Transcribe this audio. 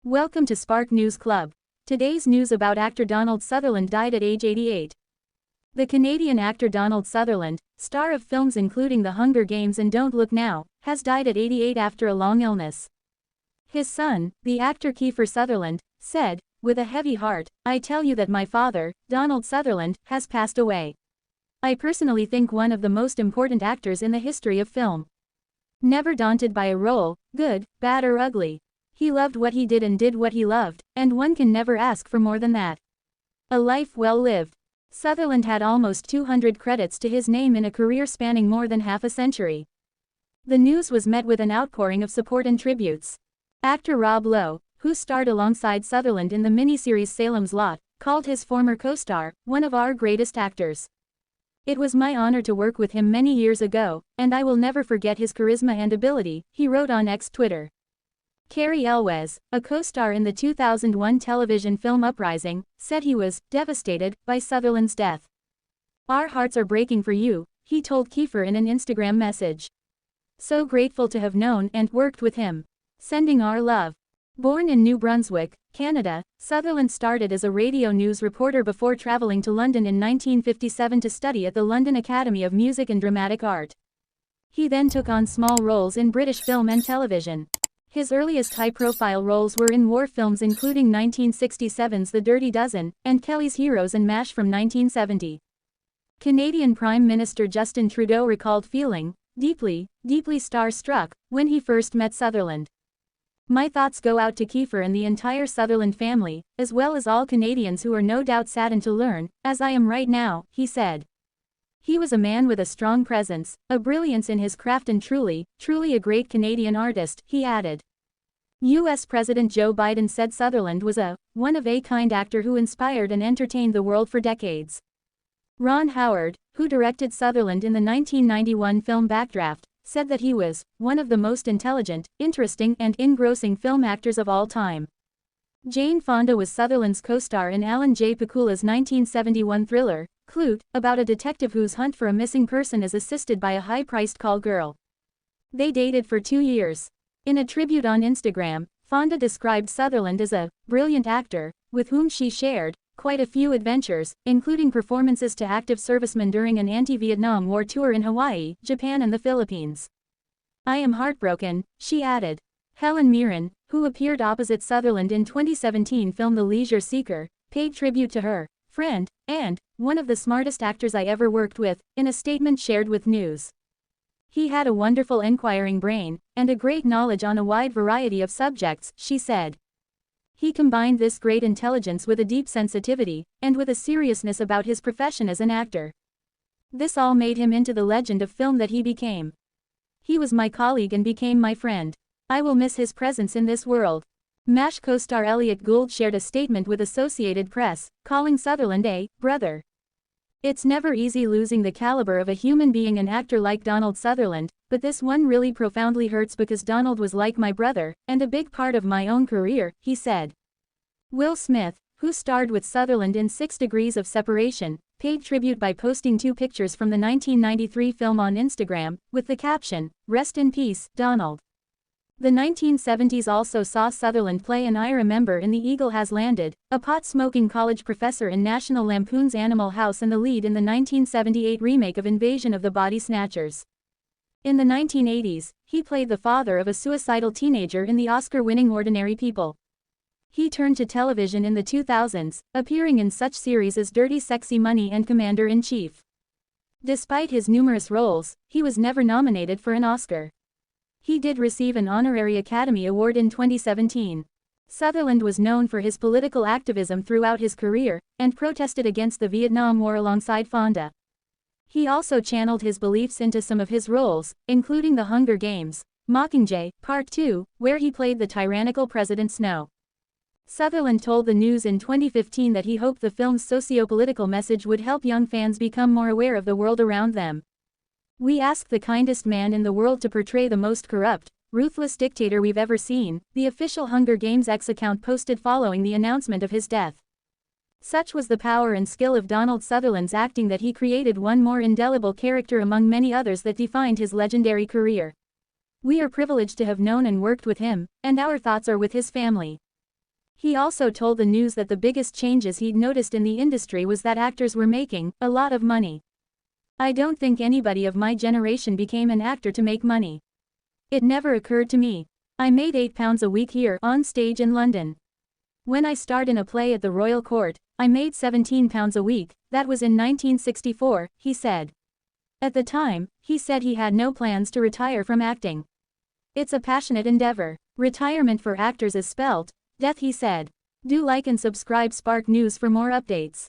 Welcome to Spark News Club. Today's news about actor Donald Sutherland died at age 88. The Canadian actor Donald Sutherland, star of films including The Hunger Games and Don't Look Now, has died at 88 after a long illness. His son, the actor Kiefer Sutherland, said, "With a heavy heart, I tell you that my father, Donald Sutherland, has passed away. I personally think one of the most important actors in the history of film. Never daunted by a role, good, bad or ugly. He loved what he did and did what he loved, and one can never ask for more than that. A life well lived." Sutherland had almost 200 credits to his name in a career spanning more than half a century. The news was met with an outpouring of support and tributes. Actor Rob Lowe, who starred alongside Sutherland in the miniseries Salem's Lot, called his former co-star one of our greatest actors. "It was my honor to work with him many years ago, and I will never forget his charisma and ability," he wrote on Twitter. Cary Elwes, a co-star in the 2001 television film Uprising, said he was devastated by Sutherland's death. "Our hearts are breaking for you," he told Kiefer in an Instagram message. "So grateful to have known and worked with him. Sending our love." Born in New Brunswick, Canada, Sutherland started as a radio news reporter before traveling to London in 1957 to study at the London Academy of Music and Dramatic Art. He then took on small roles in British film and television. His earliest high-profile roles were in war films including 1967's The Dirty Dozen, and Kelly's Heroes and MASH from 1970. Canadian Prime Minister Justin Trudeau recalled feeling deeply star-struck when he first met Sutherland. "My thoughts go out to Kiefer and the entire Sutherland family, as well as all Canadians who are no doubt saddened to learn, as I am right now," he said. "He was a man with a strong presence, a brilliance in his craft and truly a great Canadian artist," he added. U.S. President Joe Biden said Sutherland was a one-of-a-kind actor who inspired and entertained the world for decades. Ron Howard, who directed Sutherland in the 1991 film Backdraft, said that he was one of the most intelligent, interesting and engrossing film actors of all time. Jane Fonda was Sutherland's co-star in Alan J. Pakula's 1971 thriller, Klute, about a detective whose hunt for a missing person is assisted by a high-priced call girl. They dated for 2 years. In a tribute on Instagram, Fonda described Sutherland as a brilliant actor, with whom she shared quite a few adventures, including performances to active servicemen during an anti-Vietnam War tour in Hawaii, Japan and the Philippines. "I am heartbroken," she added. Helen Mirren, who appeared opposite Sutherland in 2017 film The Leisure Seeker, paid tribute to her friend, and one of the smartest actors I ever worked with, in a statement shared with News. "He had a wonderful inquiring brain, and a great knowledge on a wide variety of subjects," she said. "He combined this great intelligence with a deep sensitivity, and with a seriousness about his profession as an actor. This all made him into the legend of film that he became. He was my colleague and became my friend. I will miss his presence in this world." MASH co-star Elliot Gould shared a statement with Associated Press, calling Sutherland a brother. "It's never easy losing the caliber of a human being, an actor like Donald Sutherland, but this one really profoundly hurts because Donald was like my brother, and a big part of my own career," he said. Will Smith, who starred with Sutherland in 6 Degrees of Separation, paid tribute by posting 2 pictures from the 1993 film on Instagram, with the caption, "Rest in peace, Donald." The 1970s also saw Sutherland play an I Remember in The Eagle Has Landed, a pot-smoking college professor in National Lampoon's Animal House and the lead in the 1978 remake of Invasion of the Body Snatchers. In the 1980s, he played the father of a suicidal teenager in the Oscar-winning Ordinary People. He turned to television in the 2000s, appearing in such series as Dirty Sexy Money and Commander-in-Chief. Despite his numerous roles, he was never nominated for an Oscar. He did receive an honorary Academy Award in 2017. Sutherland was known for his political activism throughout his career, and protested against the Vietnam War alongside Fonda. He also channeled his beliefs into some of his roles, including The Hunger Games, Mockingjay, Part 2, where he played the tyrannical President Snow. Sutherland told the News in 2015 that he hoped the film's socio-political message would help young fans become more aware of the world around them. "We ask the kindest man in the world to portray the most corrupt, ruthless dictator we've ever seen," the official Hunger Games X account posted following the announcement of his death. Such was the power and skill of Donald Sutherland's acting that he created one more indelible character among many others that defined his legendary career. "We are privileged to have known and worked with him, and our thoughts are with his family." He also told the news that the biggest changes he'd noticed in the industry was that actors were making a lot of money. "I don't think anybody of my generation became an actor to make money. It never occurred to me. I made £8 a week here on stage in London. When I starred in a play at the Royal Court, I made £17 a week, that was in 1964, he said. At the time, he said he had no plans to retire from acting. "It's a passionate endeavor. Retirement for actors is spelt death," he said. Do like and subscribe Spark News for more updates.